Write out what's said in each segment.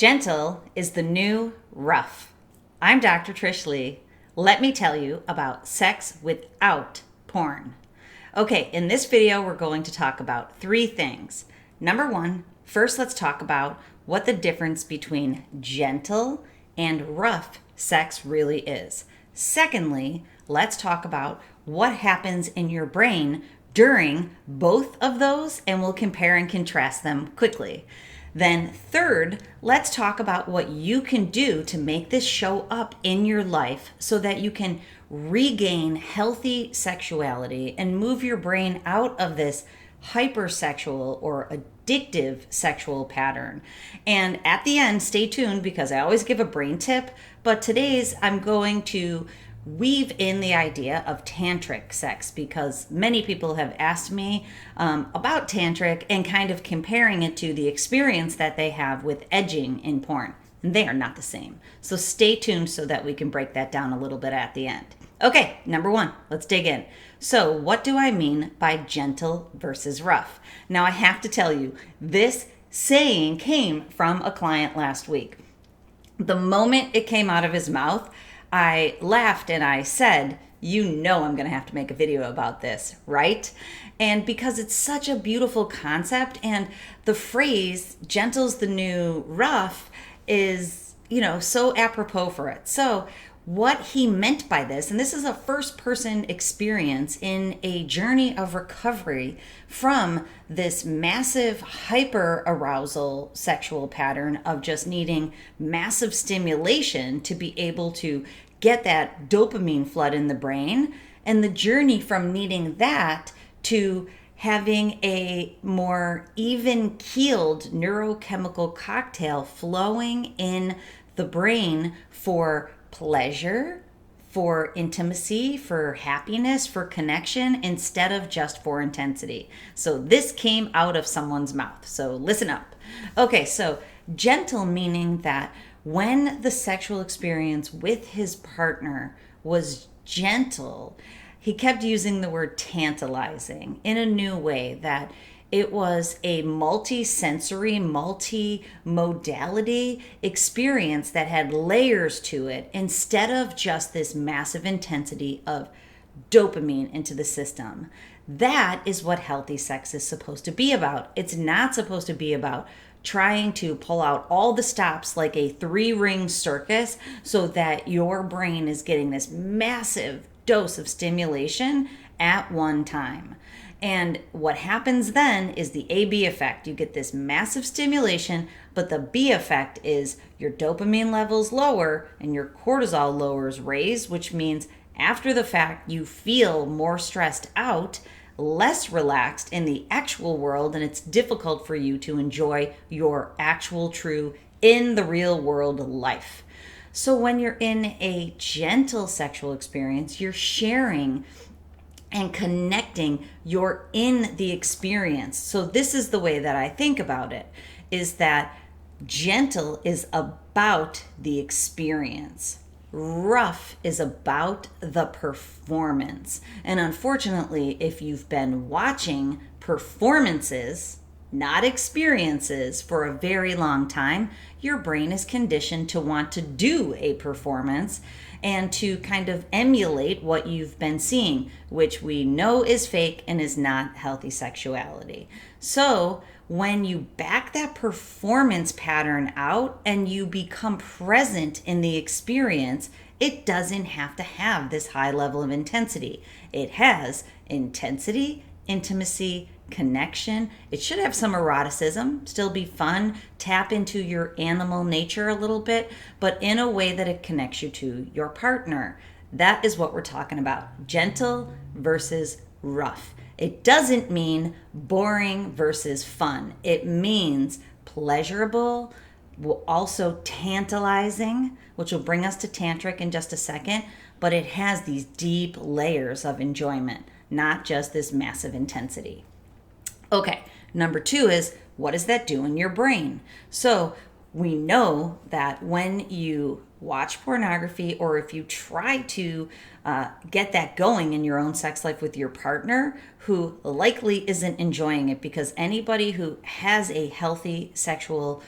Gentle is the new rough. I'm Dr. Trish Leigh. Let me tell you about sex without porn. Okay, in this video, we're going to talk about three things. Number one, first let's talk about what the difference between gentle and rough sex really is. Secondly, let's talk about what happens in your brain during both of those, and we'll compare and contrast them quickly. Then third, let's talk about what you can do to make this show up in your life so that you can regain healthy sexuality and move your brain out of this hypersexual or addictive sexual pattern. And at the end, stay tuned because I always give a brain tip, but today's I'm going to weave in the idea of tantric sex because many people have asked me about tantric and kind of comparing it to the experience that they have with edging in porn. And they are not the same. So stay tuned so that we can break that down a little bit at the end. Okay, number one, let's dig in. So what do I mean by gentle versus rough? Now I have to tell you, this saying came from a client last week. The moment it came out of his mouth, I laughed and I said, you know I'm going to have to make a video about this, right? And because it's such a beautiful concept and the phrase, gentle's the new rough, is, so apropos for it. So what he meant by this, and this is a first person experience in a journey of recovery from this massive hyper arousal sexual pattern of just needing massive stimulation to be able to get that dopamine flood in the brain, and the journey from needing that to having a more even keeled neurochemical cocktail flowing in the brain for pleasure, for intimacy, for happiness, for connection, instead of just for intensity. So this came out of someone's mouth. So listen up. Okay, so gentle meaning that when the sexual experience with his partner was gentle, he kept using the word tantalizing in a new way, that it was a multi-sensory, multi-modality experience that had layers to it instead of just this massive intensity of dopamine into the system. That is what healthy sex is supposed to be about. It's not supposed to be about trying to pull out all the stops like a 3-ring circus so that your brain is getting this massive dose of stimulation at one time. And what happens then is the A-B effect. You get this massive stimulation, but the B effect is your dopamine levels lower and your cortisol lowers raise, which means after the fact you feel more stressed out, less relaxed in the actual world, and it's difficult for you to enjoy your actual true in the real world life. So when you're in a gentle sexual experience, you're sharing and connecting, you're in the experience. So this is the way that I think about it, is that gentle is about the experience. Rough is about the performance. And unfortunately, if you've been watching performances, not experiences, for a very long time, your brain is conditioned to want to do a performance and to kind of emulate what you've been seeing, which we know is fake and is not healthy sexuality. So when you back that performance pattern out and you become present in the experience, it doesn't have to have this high level of intensity. It has intensity, intimacy, connection. It should have some eroticism, still be fun, tap into your animal nature a little bit, but in a way that it connects you to your partner. That is what we're talking about. Gentle versus rough. It doesn't mean boring versus fun. It means pleasurable, also tantalizing, which will bring us to tantric in just a second, but it has these deep layers of enjoyment, not just this massive intensity. Okay, number two is, what does that do in your brain? So we know that when you watch pornography, or if you try to get that going in your own sex life with your partner, who likely isn't enjoying it, because anybody who has a healthy sexual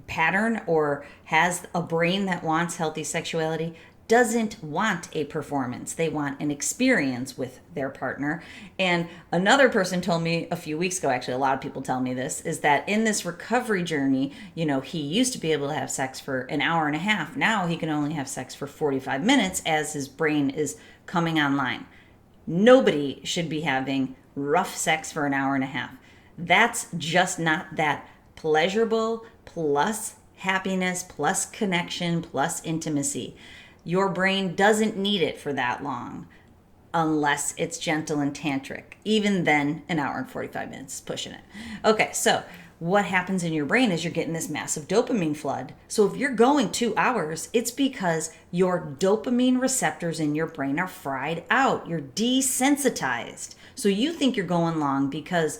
pattern or has a brain that wants healthy sexuality doesn't want a performance. They want an experience with their partner. And another person told me a few weeks ago, actually, a lot of people tell me this, is that in this recovery journey, he used to be able to have sex for an hour and a half. Now he can only have sex for 45 minutes as his brain is coming online. Nobody should be having rough sex for an hour and a half. That's just not that pleasurable, plus happiness, plus connection, plus intimacy. Your brain doesn't need it for that long unless it's gentle and tantric. Even then, an hour and 45 minutes is pushing it. Okay, so what happens in your brain is you're getting this massive dopamine flood. So if you're going 2 hours, it's because your dopamine receptors in your brain are fried out. You're desensitized. So you think you're going long because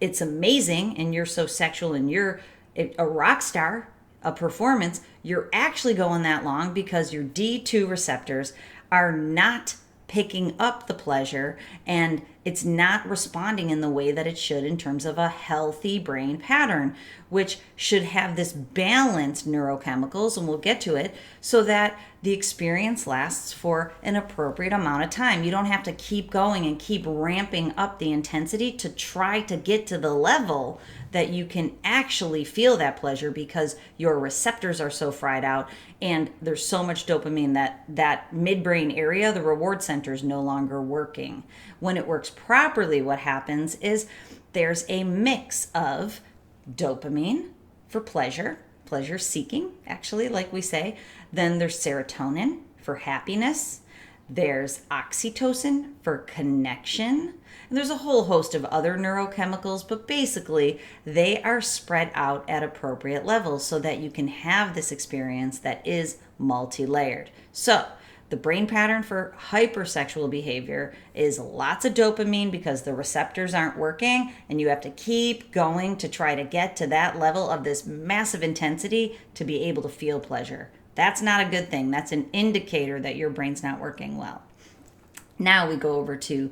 it's amazing and you're so sexual and you're a rock star, a performance. You're actually going that long because your D2 receptors are not picking up the pleasure and it's not responding in the way that it should in terms of a healthy brain pattern, which should have this balanced neurochemicals, and we'll get to it, so that the experience lasts for an appropriate amount of time. You don't have to keep going and keep ramping up the intensity to try to get to the level that you can actually feel that pleasure because your receptors are so fried out and there's so much dopamine that midbrain area, the reward center, is no longer working. When it works properly, what happens is there's a mix of dopamine for pleasure seeking, actually, like we say. Then there's serotonin for happiness. There's oxytocin for connection. And there's a whole host of other neurochemicals, but basically they are spread out at appropriate levels so that you can have this experience that is multi-layered. So the brain pattern for hypersexual behavior is lots of dopamine because the receptors aren't working and you have to keep going to try to get to that level of this massive intensity to be able to feel pleasure. That's not a good thing. That's an indicator that your brain's not working well. Now we go over to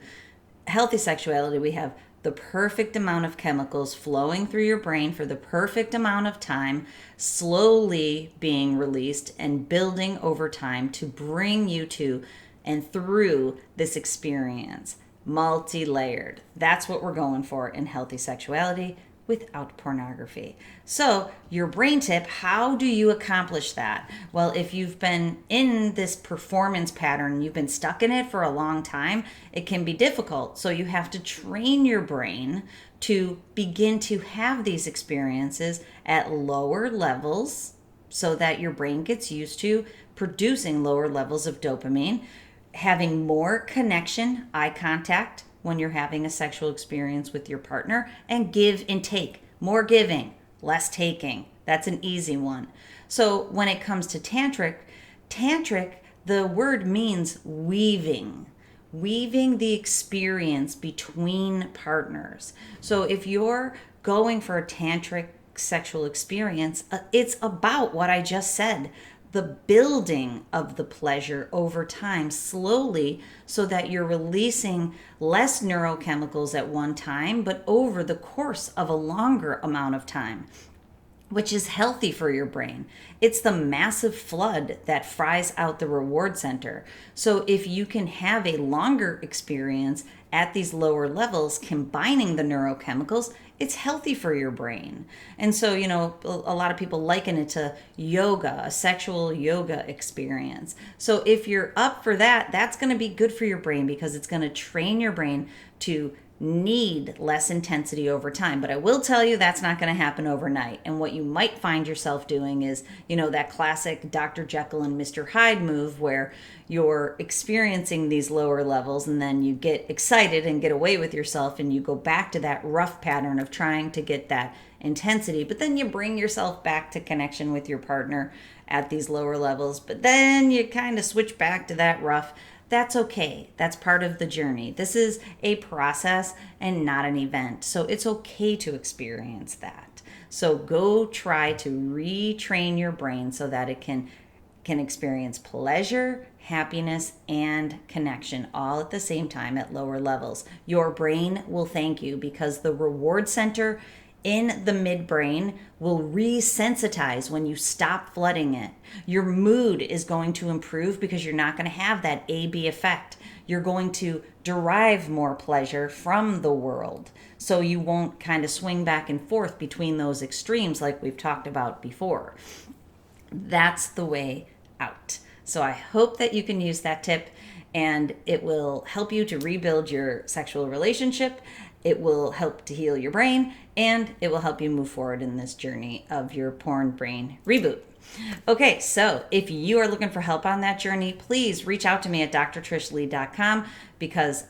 healthy sexuality. We have the perfect amount of chemicals flowing through your brain for the perfect amount of time, slowly being released and building over time to bring you to and through this experience, multi-layered. That's what we're going for in healthy sexuality without pornography. So your brain tip, how do you accomplish that? Well, if you've been in this performance pattern, you've been stuck in it for a long time, it can be difficult. So you have to train your brain to begin to have these experiences at lower levels so that your brain gets used to producing lower levels of dopamine, having more connection, eye contact, when you're having a sexual experience with your partner, and give and take. More giving, less taking. That's an easy one. So when it comes to tantric, the word means weaving the experience between partners. So if you're going for a tantric sexual experience, it's about what I just said. The building of the pleasure over time slowly so that you're releasing less neurochemicals at one time, but over the course of a longer amount of time, which is healthy for your brain. It's the massive flood that fries out the reward center. So if you can have a longer experience at these lower levels, combining the neurochemicals, it's healthy for your brain. And so, a lot of people liken it to yoga, a sexual yoga experience. So if you're up for that, that's going to be good for your brain because it's going to train your brain to need less intensity over time. But I will tell you that's not going to happen overnight. And what you might find yourself doing is, that classic Dr. Jekyll and Mr. Hyde move where you're experiencing these lower levels and then you get excited and get away with yourself and you go back to that rough pattern of trying to get that intensity. But then you bring yourself back to connection with your partner at these lower levels. But then you kind of switch back to that rough. That's okay. That's part of the journey. This is a process and not an event. So it's okay to experience that. So go try to retrain your brain so that it can experience pleasure, happiness, and connection all at the same time at lower levels. Your brain will thank you because the reward center in the midbrain will resensitize when you stop flooding it. Your mood is going to improve because you're not going to have that A-B effect. You're going to derive more pleasure from the world. So you won't kind of swing back and forth between those extremes like we've talked about before. That's the way out. So I hope that you can use that tip and it will help you to rebuild your sexual relationship. It will help to heal your brain, and it will help you move forward in this journey of your porn brain reboot. Okay, so if you are looking for help on that journey, please reach out to me at drtrishleigh.com, because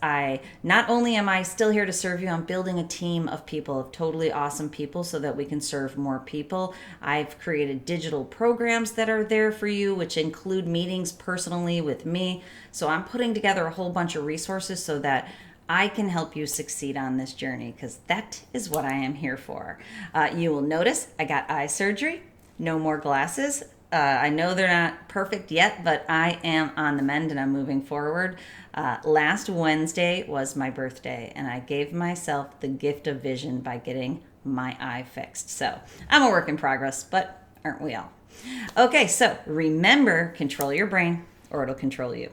not only am I still here to serve you, I'm building a team of people, of totally awesome people, so that we can serve more people. I've created digital programs that are there for you, which include meetings personally with me. So I'm putting together a whole bunch of resources so that I can help you succeed on this journey, because that is what I am here for. You will notice I got eye surgery. No more glasses. I know they're not perfect yet, but I am on the mend and I'm moving forward. Last Wednesday was my birthday, and I gave myself the gift of vision by getting my eye fixed. So I'm a work in progress, but aren't we all? Okay, so remember, control your brain or it'll control you.